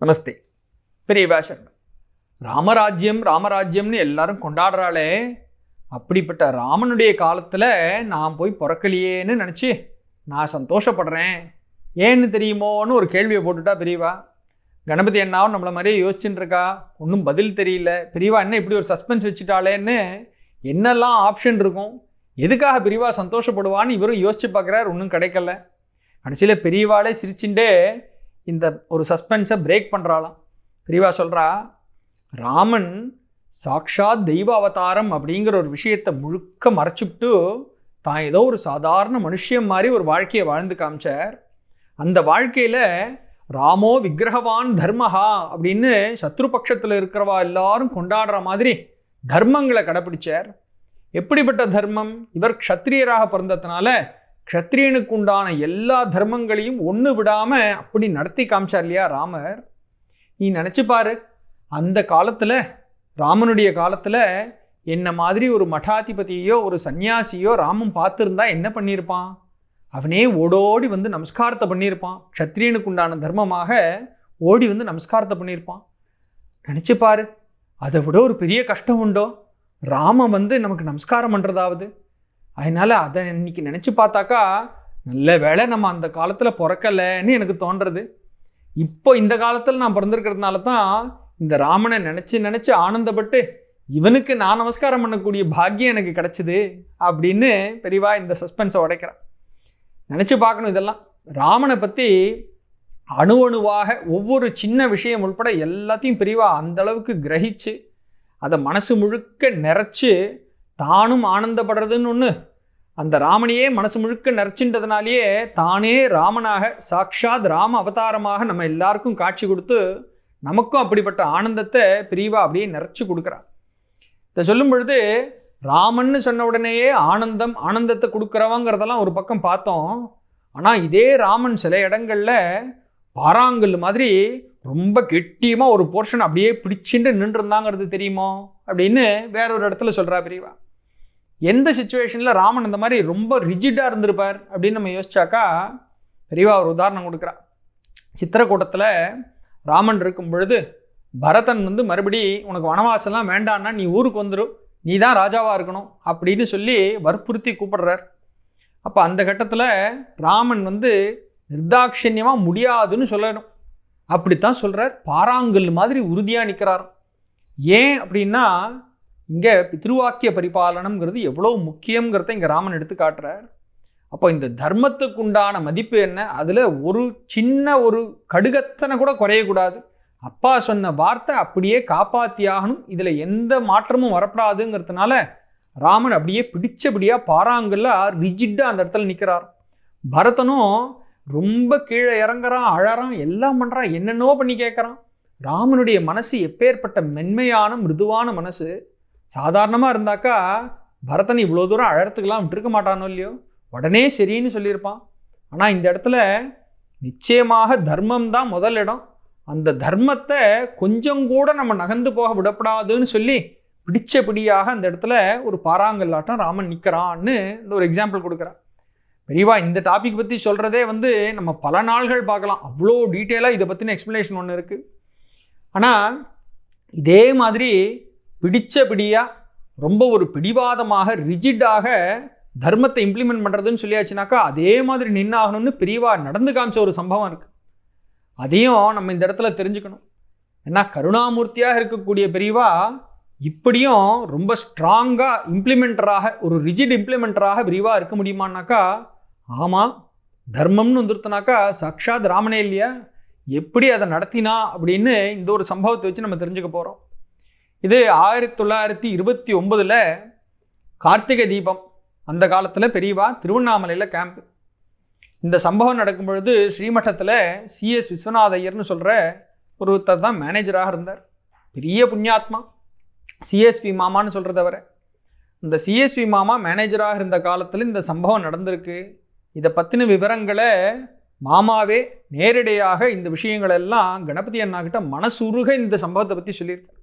நமஸ்தே. பெரியவா சரணம். ராமராஜ்யம் ராமராஜ்யம்னு எல்லாரும் கொண்டாடுறாளே, அப்படிப்பட்ட ராமனுடைய காலத்தில் நான் போய் பிறக்கலையேன்னு நினச்சி நான் சந்தோஷப்படுறேன். ஏன்னு தெரியுமோன்னு ஒரு கேள்வியை போட்டுட்டா பெரியவா. கணபதி அண்ணாவும் நம்மளை மாதிரியே யோசிச்சுட்டு இருக்கா. ஒன்றும் பதில் தெரியல. பெரியவா என்ன இப்படி ஒரு சஸ்பென்ஸ் வச்சுட்டாளேன்னு என்னெல்லாம் ஆப்ஷன் இருக்கும், எதுக்காக பெரியவா சந்தோஷப்படுவான்னு இவரும் யோசிச்சு பார்க்குறாரு. ஒன்றும் கிடைக்கல. கடைசியில் பெரியவாளே சிரிச்சுட்டே இந்த ஒரு சஸ்பென்ஸை பிரேக் பண்ணுறாளாம். பெரியவா சொல்கிறா, ராமன் சாக்ஷாத் தெய்வ அவதாரம் அப்படிங்கிற ஒரு விஷயத்தை முழுக்க மறைச்சிவிட்டு தான் ஏதோ ஒரு சாதாரண மனுஷன் மாதிரி ஒரு வாழ்க்கையை வாழ்ந்து காமிச்சார். அந்த வாழ்க்கையில் ராமோ விக்கிரகவான் தர்மஹா அப்படின்னு சத்ருபக்ஷத்தில் இருக்கிறவா எல்லாரும் கொண்டாடுற மாதிரி தர்மங்களை கடைப்பிடிச்சார். எப்படிப்பட்ட தர்மம்? இவர் க்ஷத்ரியராக பிறந்ததுனால க்ஷத்ரியனுக்கு உண்டான எல்லா தர்மங்களையும் ஒன்று விடாமல் அப்படி நடத்தி காமிச்சார் இல்லையா ராமர். நீ நினச்சி பாரு, அந்த காலத்தில் ராமனுடைய காலத்தில் என்ன மாதிரி ஒரு மடாதிபதியோ ஒரு சன்னியாசியோ ராமன் பார்த்துருந்தா என்ன பண்ணியிருப்பான்? அவனே ஓடோடி வந்து நமஸ்காரத்தை பண்ணியிருப்பான். க்ஷத்ரியனுக்கு உண்டான தர்மமாக ஓடி வந்து நமஸ்காரத்தை பண்ணியிருப்பான். நினச்சி பாரு, அதை விட ஒரு பெரிய கஷ்டம் உண்டோ? ராமன் வந்து நமக்கு நமஸ்காரம் பண்ணுறதாவது. அதனால் அதை இன்னைக்கு நினச்சி பார்த்தாக்கா நல்ல வேளை நம்ம அந்த காலத்தில் பிறக்கலைன்னு எனக்கு தோன்றது. இப்போ இந்த காலத்தில் நான் பிறந்திருக்கிறதுனால தான் இந்த ராமனை நினச்சி ஆனந்தப்பட்டு இவனுக்கு நான் நமஸ்காரம் பண்ணக்கூடிய பாக்கியம் எனக்கு கிடச்சிது அப்படின்னு பெரியவா இந்த சஸ்பென்ஸை உடைக்கிறான். நினச்சி பார்க்கணும். இதெல்லாம் ராமனை பற்றி அணுவாக ஒவ்வொரு சின்ன விஷயம் உள்பட எல்லாத்தையும் பெரியவா அந்தளவுக்கு கிரகிச்சு அதை மனசு முழுக்க நிறைச்சி தானும் ஆனந்தப்படுறதுன்னு ஒன்று, அந்த ராமனையே மனசு முழுக்க நிறைச்சின்றதுனாலேயே தானே ராமனாக சாக்ஷாத் ராம அவதாரமாக நம்ம எல்லாருக்கும் காட்சி கொடுத்து நமக்கும் அப்படிப்பட்ட ஆனந்தத்தை பெரியவா அப்படியே நிறைச்சி கொடுக்குறான். இதை சொல்லும் பொழுது ராமன்னு சொன்ன உடனேயே ஆனந்தத்தை கொடுக்குறவங்கிறதெல்லாம் ஒரு பக்கம் பார்த்தோம். ஆனால் இதே ராமன் சில இடங்களில் பாறாங்கல் மாதிரி ரொம்ப கெட்டியமாக ஒரு போர்ஷன் அப்படியே பிடிச்சிட்டு நின்றுருந்தாங்கிறது தெரியுமோ அப்படின்னு வேற ஒரு இடத்துல சொல்கிறா பெரியவா. எந்த சுச்சுவேஷனில் ராமன் அந்த மாதிரி ரொம்ப ரிஜிடாக இருந்திருப்பார் அப்படின்னு நம்ம யோசிச்சாக்கா பெரியவா ஒரு உதாரணம் கொடுக்குறா. சித்திரக்கூட்டத்தில் ராமன் இருக்கும் பொழுது பரதன் வந்து மறுபடி உனக்கு வனவாசம்லாம் வேண்டான்னா நீ ஊருக்கு வந்துடும், நீ தான் ராஜாவாக இருக்கணும் அப்படின்னு சொல்லி வற்புறுத்தி கூப்பிடுறார். அப்போ அந்த கட்டத்தில் ராமன் வந்து நிர்தாட்சியமாக முடியாதுன்னு சொல்லணும். அப்படித்தான் சொல்கிறார். பாறாங்கல் மாதிரி உறுதியாக நிற்கிறார். ஏன் அப்படின்னா இங்கே பித்ருவாக்கிய பரிபாலனம்ங்கிறது எவ்வளோ முக்கியங்கிறத இங்கே ராமன் எடுத்து காட்டுறார். அப்போ இந்த தர்மத்துக்கு உண்டான மதிப்பு என்ன, அதில் ஒரு சின்ன ஒரு கடுகத்தனை கூட குறையக்கூடாது. அப்பா சொன்ன வார்த்தை அப்படியே காப்பாற்றியாகணும், இதில் எந்த மாற்றமும் வரப்படாதுங்கிறதுனால ராமன் அப்படியே பிடிச்சபடியாக பாறாங்கல்ல ரிஜிட்டாக அந்த இடத்துல நிற்கிறார். பரதனும் ரொம்ப கீழே இறங்குறான், அழறான், எல்லாம் பண்ணுறான், என்னென்னோ பண்ணி கேட்குறான். ராமனுடைய மனசு எப்பேற்பட்ட மென்மையான மிருதுவான மனசு. சாதாரணமாக இருந்தாக்கா பரதன் இவ்வளோ தூரம் அழறதுக்கெல்லாம் விட்டுருக்க மாட்டானோ இல்லையோ, உடனே சரின்னு சொல்லியிருப்பான். ஆனால் இந்த இடத்துல நிச்சயமாக தர்மம் தான் முதல் இடம். அந்த தர்மத்தை கொஞ்சம் கூட நம்ம நகர்ந்து போக விடப்படாதுன்னு சொல்லி பிடிச்சபடியாக அந்த இடத்துல ஒரு பாறாங்கல்லாட்டம் ராமன் நிற்கிறான்னு இந்த ஒரு எக்ஸாம்பிள் கொடுக்குறான். பெரியவா இந்த டாபிக் பற்றி சொல்கிறதே வந்து நம்ம பல நாள்கள் பார்க்கலாம். அவ்வளோ டீட்டெயிலாக இதை பற்றின எக்ஸ்ப்ளனேஷன் ஒன்று இருக்குது. ஆனால் இதே மாதிரி பிடிச்சபடியாக ரொம்ப ஒரு பிடிவாதமாக ரிஜிடாக தர்மத்தை இம்ப்ளிமெண்ட் பண்ணுறதுன்னு சொல்லியாச்சுனாக்கா அதே மாதிரி நின்னாகணும்னு பெரியவா நடந்து காமிச்ச ஒரு சம்பவம் இருக்குது. அதையும் நம்ம இந்த இடத்துல தெரிஞ்சுக்கணும். ஏன்னா கருணாமூர்த்தியாக இருக்கக்கூடிய பெரியவா இப்படியும் ரொம்ப ஸ்ட்ராங்காக இம்ப்ளிமெண்டராக ஒரு ரிஜிட் இம்ப்ளிமெண்டராக பெரியவா இருக்க முடியுமான்னாக்கா ஆமாம், தர்மம்னு வந்துருத்தனாக்கா சாக்ஷாத் ராமனே இல்லையா, எப்படி அதை நடத்தினா அப்படின்னு இந்த ஒரு சம்பவத்தை வச்சு நம்ம தெரிஞ்சுக்க போகிறோம். இது 1929 கார்த்திகை தீபம். அந்த காலத்தில் பெரியவா திருவண்ணாமலையில் கேம்ப். இந்த சம்பவம் நடக்கும் பொழுது ஸ்ரீமட்டத்தில் CS விஸ்வநாத ஐயர்னு சொல்கிற ஒருத்தர் தான் மேனேஜராக இருந்தார். பெரிய புண்ணியாத்மா, CSV மாமான்னு சொல்கிறத வர. இந்த CSV மாமா மேனேஜராக இருந்த காலத்தில் இந்த சம்பவம் நடந்திருக்கு. இதை பற்றின விவரங்களை மாமாவே நேரடியாக இந்த விஷயங்களெல்லாம் கணபதி அண்ணாக்கிட்ட மனசுருக இந்த சம்பவத்தை பற்றி சொல்லியிருக்கார்.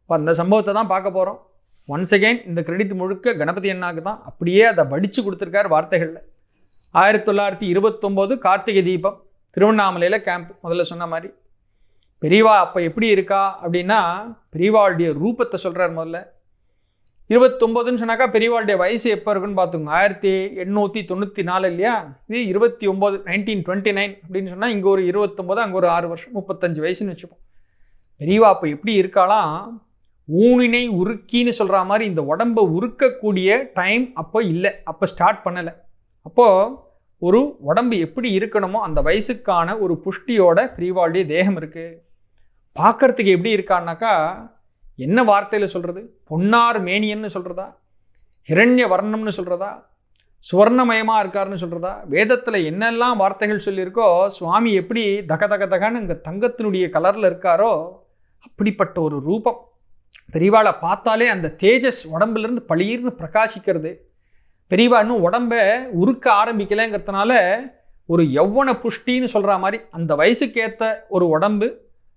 இப்போ அந்த சம்பவத்தை தான் பார்க்க போகிறோம். ஒன்ஸ் அகெயின் இந்த கிரெடிட் முழுக்க கணபதி அண்ணாக்கு தான். அப்படியே அதை படித்து கொடுத்துருக்கார் வார்த்தைகளில். 1929 கார்த்திகை தீபம் திருவண்ணாமலையில் கேம்ப் முதல்ல சொன்ன மாதிரி. பெரியவா அப்போ எப்படி இருக்கா அப்படின்னா பெரியவாளுடைய ரூபத்தை சொல்கிறார். முதல்ல 29ன்னு சொன்னாக்கா பெரியவாளுடைய வயசு எப்போ இருக்குன்னு பார்த்துங்க. 1894 இல்லையா? இது 29 1929 அப்படின்னு சொன்னால் இங்கே ஒரு 29, அங்கே ஒரு 6 வருஷம், 35 வயசுன்னு வச்சுப்போம். பெரியவா அப்போ எப்படி இருக்காலாம், ஊனினை உருக்கின்னு சொல்கிற மாதிரி இந்த உடம்பை உருக்கக்கூடிய டைம் அப்போ இல்லை, அப்போ ஸ்டார்ட் பண்ணலை. அப்போது ஒரு உடம்பு எப்படி இருக்கணுமோ அந்த வயசுக்கான ஒரு புஷ்டியோட பெரியவாளுடைய தேகம் இருக்குது. பார்க்கறதுக்கு எப்படி இருக்கான்னாக்கா என்ன வார்த்தையில் சொல்கிறது? பொன்னார் மேனியன்னு சொல்கிறதா, ஹிரண்ய வர்ணம்னு சொல்கிறதா, சுவர்ணமயமாக இருக்காருன்னு சொல்கிறதா, வேதத்தில் என்னெல்லாம் வார்த்தைகள் சொல்லியிருக்கோ, சுவாமி எப்படி தக தக தகன்னு இங்கே தங்கத்தினுடைய கலரில் இருக்காரோ அப்படிப்பட்ட ஒரு ரூபம். பெரியவாளை பார்த்தாலே அந்த தேஜஸ் உடம்புலேருந்து பளீர்னு பிரகாசிக்கிறது. பெரியவா இன்னும் உடம்பை உருக்க ஆரம்பிக்கலைங்கிறதுனால ஒரு யௌவன புஷ்டின்னு சொல்கிற மாதிரி அந்த வயசுக்கேற்ற ஒரு உடம்பு,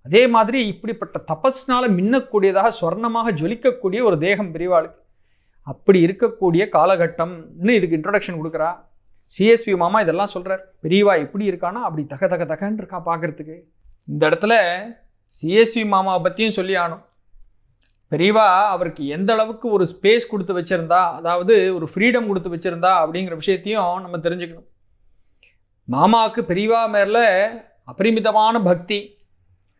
அதே மாதிரி இப்படிப்பட்ட தபஸ்னால மின்னக்கூடியதாக சொர்ணமாக ஜொலிக்கக்கூடிய ஒரு தேகம் பெரியவாளுக்கு. அப்படி இருக்கக்கூடிய காலகட்டம்னு இதுக்கு இன்ட்ரொடக்ஷன் கொடுக்குறா. சிஎஸ்வி மாமா இதெல்லாம் சொல்கிறார். பெரியவா எப்படி இருக்கானா அப்படி தக தக தகன்னு இருக்கா பார்க்குறதுக்கு. இந்த இடத்துல சிஎஸ்வி மாமாவை பற்றியும் சொல்லி ஆகணும். பெரியவா அவருக்கு எந்த அளவுக்கு ஒரு ஸ்பேஸ் கொடுத்து வச்சுருந்தா, அதாவது ஒரு ஃப்ரீடம் கொடுத்து வச்சுருந்தா அப்படிங்கிற விஷயத்தையும் நம்ம தெரிஞ்சுக்கணும். மாமாவுக்கு பெரியவா மேலே அபரிமிதமான பக்தி.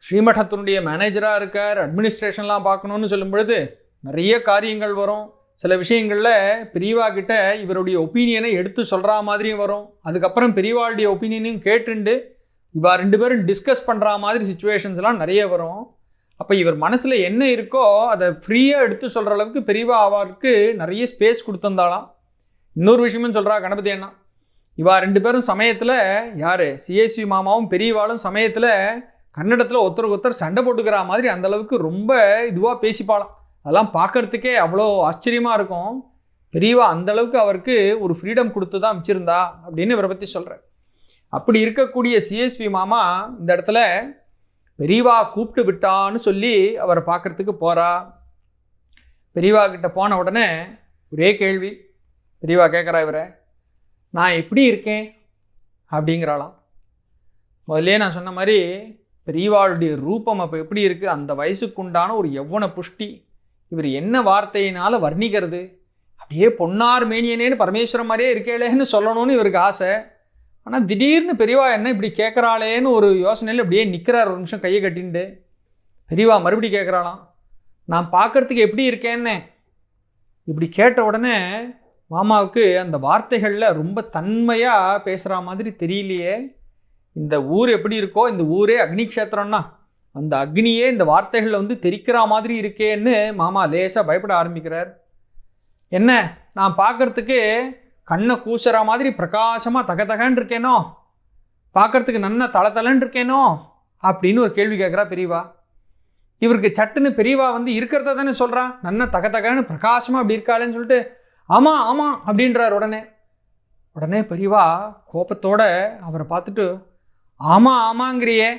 ஸ்ரீமடத்தினுடைய மேனேஜராக இருக்கார், அட்மினிஸ்ட்ரேஷன்லாம் பார்க்கணுன்னு சொல்லும் பொழுது நிறைய காரியங்கள் வரும். சில விஷயங்களில் பெரியவா கிட்ட இவருடைய ஒப்பீனியனை எடுத்து சொல்கிற மாதிரியும் வரும். அதுக்கப்புறம் பெரியவாளுடைய ஒப்பீனியனையும் கேட்டுண்டு இவா 2 பேரும் டிஸ்கஸ் பண்ணுற மாதிரி சுச்சுவேஷன்ஸ்லாம் நிறைய வரும். அப்போ இவர் மனசில் என்ன இருக்கோ அதை ஃப்ரீயாக எடுத்து சொல்கிற அளவுக்கு பெரியவா அவருக்கு நிறைய ஸ்பேஸ் கொடுத்துருந்தாலாம். இன்னொரு விஷயமும் சொல்கிறா கணபதி அண்ணா, இவா 2 பேரும் சமயத்தில் யார் சிஎஸ்வி மாமாவும் பெரியவாளும் சமயத்தில் கன்னடத்தில் ஒருத்தருக்கு ஒருத்தர் சண்டை போட்டுக்கிற மாதிரி அந்தளவுக்கு ரொம்ப இதுவாக பேசிப்பாளாம். அதெல்லாம் பார்க்கறதுக்கே அவ்வளோ ஆச்சரியமாக இருக்கும். பெரியவா அந்தளவுக்கு அவருக்கு ஒரு ஃப்ரீடம் கொடுத்து தான் வச்சுருந்தா அப்படின்னு இவரை பற்றி சொல்கிறார். அப்படி இருக்கக்கூடிய சிஎஸ்வி மாமா இந்த இடத்துல பெரியவா கூப்பிட்டு விட்டான்னு சொல்லி அவரை பார்க்குறதுக்கு போகிறா. பெரியவா கிட்ட போன உடனே ஒரே கேள்வி. பெரியவா கேட்குறா இவரை, நான் எப்படி இருக்கேன் அப்படிங்கிறாளாம். முதல்லே நான் சொன்ன மாதிரி பெரியவாளுடைய ரூபம் அப்போ எப்படி இருக்குது, அந்த வயசுக்குண்டான ஒரு யௌவன புஷ்டி. இவர் என்ன வார்த்தையினால் வர்ணிக்கிறது? அப்படியே பொன்னார் மேனியனேன்னு பரமேஸ்வரன் மாதிரியே இருக்கேளேன்னு சொல்லணும்னு இவருக்கு ஆசை. ஆனால் திடீர்னு பெரியவா என்ன இப்படி கேட்குறாளேன்னு ஒரு யோசனையில் அப்படியே நிற்கிறார். ஒரு நிமிஷம் கையை கட்டின்ட்டு பெரியவா மறுபடி கேட்குறாளாம், நான் பார்க்குறதுக்கு எப்படி இருக்கேன்னு. இப்படி கேட்ட உடனே மாமாவுக்கு அந்த வார்த்தைகளில் ரொம்ப தன்மையாக பேசுகிற மாதிரி தெரியலையே. இந்த ஊர் எப்படி இருக்கோ, இந்த ஊரே அக்னி க்ஷேத்திரம்னா அந்த அக்னியே இந்த வார்த்தைகளில் வந்து தெரிக்கிற மாதிரி இருக்கேன்னு மாமா லேசாக பயப்பட ஆரம்பிக்கிறார். என்ன நான் பார்க்குறதுக்கு கண்ணை கூசுற மாதிரி பிரகாசமாக தகதகன்னு இருக்கேனோ, பார்க்குறதுக்கு நன்ன தளன்னு இருக்கேனோ அப்படின்னு ஒரு கேள்வி கேட்குறா பெரியவா. இவருக்கு சட்டுன்னு பெரியவா வந்து இருக்கிறத தானே சொல்கிறா, நன்ன தகதகன்னு பிரகாசமாக அப்படி இருக்காளேன்னு சொல்லிட்டு ஆமாம் ஆமாம் அப்படின்றார். உடனே பெரியவா கோபத்தோடு அவரை பார்த்துட்டு, ஆமாம் ஆமாங்கிறியே,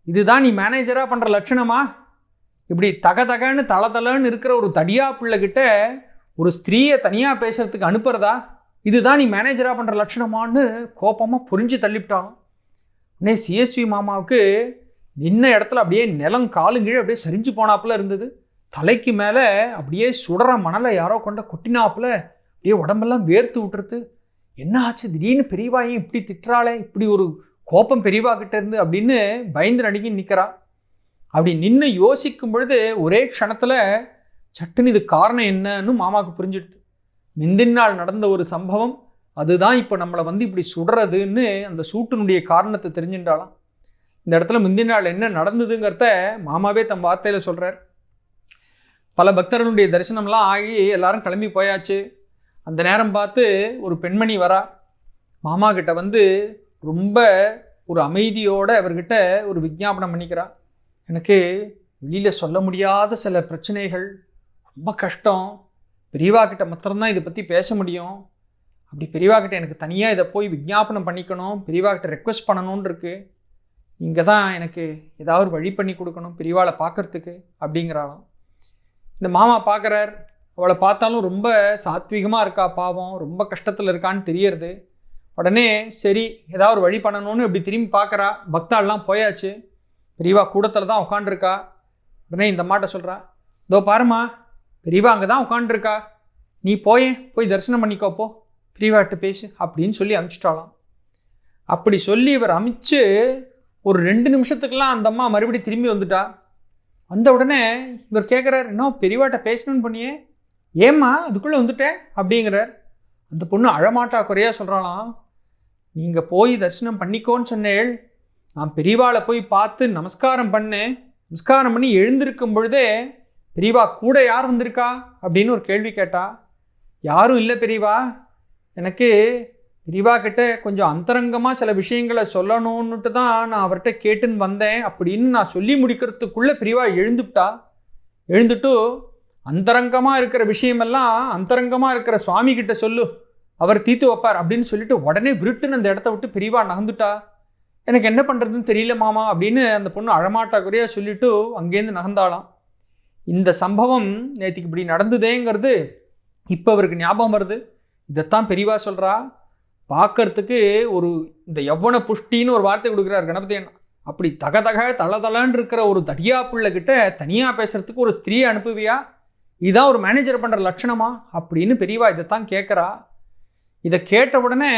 இதுதான் நீ மேனேஜராக பண்ணுற லட்சணமா? இப்படி தகன்னு தளன்னு இருக்கிற ஒரு தடியா பிள்ளைகிட்ட ஒரு ஸ்திரீயை தனியாக பேசுகிறதுக்கு அனுப்புறதா? இதுதான் நீ மேனேஜராக பண்ணுற லட்சணமானு கோபமாக புரிஞ்சு தள்ளிவிட்டான். உடனே சிஎஸ்வி மாமாவுக்கு நின்ன இடத்துல அப்படியே நிலம் காலுங்கீழே அப்படியே சரிஞ்சு போனாப்புல இருந்தது. தலைக்கு மேலே அப்படியே சுடற மணலை யாரோ கொண்ட கொட்டினாப்புல அப்படியே உடம்பெல்லாம் வேர்த்து விட்டுறது. என்ன ஆச்சு திடீர்னு பெரியவாயும் இப்படி திட்டுறாளே, இப்படி ஒரு கோபம் பெரியவா கிட்ட இருந்து அப்படின்னு பயந்து நடுங்கி நிற்கிறா. அப்படி நின்று யோசிக்கும் பொழுது ஒரே க்ஷணத்தில் சட்டுன்னு இது காரணம் என்னன்னு மாமாவுக்கு புரிஞ்சிடுது. முந்தின நாள் நடந்த ஒரு சம்பவம் அதுதான் இப்போ நம்மளை வந்து இப்படி சுடுறதுன்னு அந்த சூட்டினுடைய காரணத்தை தெரிஞ்சுட்டாலாம். இந்த இடத்துல முந்தின நாள் என்ன நடந்ததுங்கிறத மாமாவே தம் வார்த்தையில் சொல்கிறார். பல பக்தர்களுடைய தரிசனம்லாம் ஆகி எல்லாரும் கிளம்பி போயாச்சு. அந்த நேரம் பார்த்து ஒரு பெண்மணி வரா. மாமா கிட்ட வந்து ரொம்ப ஒரு அமைதியோடு அவர்கிட்ட ஒரு விஞ்ஞாபனம் பண்ணிக்கிறா. எனக்கு வெளியில் சொல்ல முடியாத சில பிரச்சனைகள், ரொம்ப கஷ்டம், பெரியவா கிட்ட மாத்திரம்தான் இதை பற்றி பேச முடியும். அப்படி பெரியவா கிட்ட எனக்கு தனியாக இதை போய் விஞ்ஞாபனம் பண்ணிக்கணும், பெரியவா கிட்ட ரெக்வெஸ்ட் பண்ணணும்னு இருக்கு. இங்கே தான் எனக்கு ஏதாவது ஒரு வழி பண்ணி கொடுக்கணும் பெரியவாளை பார்க்குறதுக்கு அப்படிங்கிறாளாம். இந்த மாமா பார்க்குறார். அவளை பார்த்தாலும் ரொம்ப சாத்விகமாக இருக்கா, பாவம், ரொம்ப கஷ்டத்தில் இருக்கான்னு தெரியறது. உடனே சரி ஏதாவது ஒரு வழி பண்ணணும்னு இப்படி திரும்பி பார்க்குறா. பக்தாள்லாம் போயாச்சு. பெரியவா கூடத்தில் தான் உட்காண்டிருக்கா. உடனே இந்த அம்மாட்ட சொல்கிறா, இதோ பாருமா பெரியவா அங்கே தான் உட்காண்டிருக்கா, நீ போய் தரிசனம் பண்ணிக்கோப்போ, பெரியவாட்ட பேசு அப்படின்னு சொல்லி அனுப்பிச்சிட்டாலாம். அப்படி சொல்லி இவர் அனுப்பிச்சு ஒரு 2 நிமிஷத்துக்கெல்லாம் அந்த அம்மா மறுபடியும் திரும்பி வந்துட்டா. வந்த உடனே இவர் கேட்குறார், இன்னும் பெரியவாட்ட பேசணும்னு பண்ணியே, ஏம்மா அதுக்குள்ளே வந்துட்டேன் அப்படிங்கிறார். அந்த பொண்ணு அழமாட்டா குறையா சொல்கிறாளாம், நீங்கள் போய் தரிசனம் பண்ணிக்கோன்னு சொன்னேள், நான் பெரியவாளை போய் பார்த்து நமஸ்காரம் பண்ணி எழுந்திருக்கும் பொழுதே பெரியவா கூட யார் வந்திருக்கா அப்படின்னு ஒரு கேள்வி கேட்டா. யாரும் இல்லை பெரியவா, எனக்கு பெரியவா கிட்ட கொஞ்சம் அந்தரங்கமாக சில விஷயங்களை சொல்லணும்னுட்டு தான் நான் அவர்கிட்ட கேட்டுன்னு வந்தேன் அப்படின்னு நான் சொல்லி முடிக்கிறதுக்குள்ளே பெரியவா எழுந்துட்டு அந்தரங்கமாக இருக்கிற விஷயமெல்லாம் அந்தரங்கமாக இருக்கிற சுவாமி கிட்ட சொல்லு, அவர் தீர்த்து வைப்பார் அப்படின்னு சொல்லிட்டு உடனே விருட்டுன்னு அந்த இடத்த விட்டு பெரியவா நகர்ந்துட்டா. எனக்கு என்ன பண்ணுறதுன்னு தெரியல மாமா அப்படின்னு அந்த பொண்ணு அழமாட்டா குறையா சொல்லிட்டு அங்கேருந்து நகர்ந்தாளாம். இந்த சம்பவம் நேற்றுக்கு இப்படி நடந்ததேங்கிறது இப்போ அவருக்கு ஞாபகம் வருது. இதைத்தான் பெரியவா சொல்கிறா. பார்க்கறதுக்கு ஒரு இந்த யவ்வன புஷ்டின்னு ஒரு வார்த்தை கொடுக்குறார் கணபதி அண்ணா. அப்படி தளதளன்னு இருக்கிற ஒரு தடியா பிள்ளைகிட்ட தனியாக பேசுகிறதுக்கு ஒரு ஸ்திரீயை அனுப்புவியா, இதுதான் ஒரு மேனேஜர் பண்ணுற லட்சணமா அப்படின்னு பெரியவா இதைத்தான் கேட்குறா. இதை கேட்ட உடனே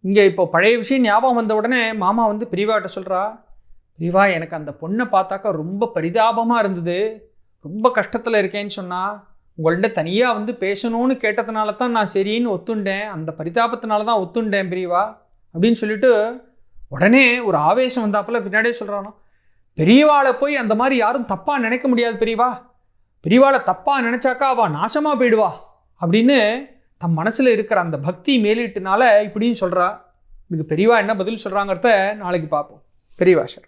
இங்கே இப்போ பழைய விஷயம் ஞாபகம் வந்த உடனே மாமா வந்து பெரியவாட்ட சொல்கிறா, பெரியவா எனக்கு அந்த பொண்ணை பார்த்தாக்கா ரொம்ப பரிதாபமாக இருந்தது, ரொம்ப கஷ்டத்தில் இருக்கேன்னு சொன்னால், உங்கள்கிட்ட தனியாக வந்து பேசணும்னு கேட்டதுனால தான் நான் சரின்னு ஒத்துண்டேன், அந்த பரிதாபத்தினால தான் ஒத்துண்டேன் பெரியவா அப்படின்னு சொல்லிட்டு உடனே ஒரு ஆவேசம் வந்தாப்புல பின்னாடியே சொல்கிறானோ, பெரியவாளை போய் அந்த மாதிரி யாரும் தப்பாக நினைக்க முடியாது பெரியவா, பெரியவாளை தப்பாக நினச்சாக்கா அவள் நாசமாக போயிடுவா அப்படின்னு தம் மனசில் இருக்கிற அந்த பக்தி மேலிட்டுனால இப்படின்னு சொல்கிறா. இதுக்கு பெரியவா என்ன பதில் சொல்கிறாங்கிறத நாளைக்கு பார்ப்போம். பெரியவா சார்.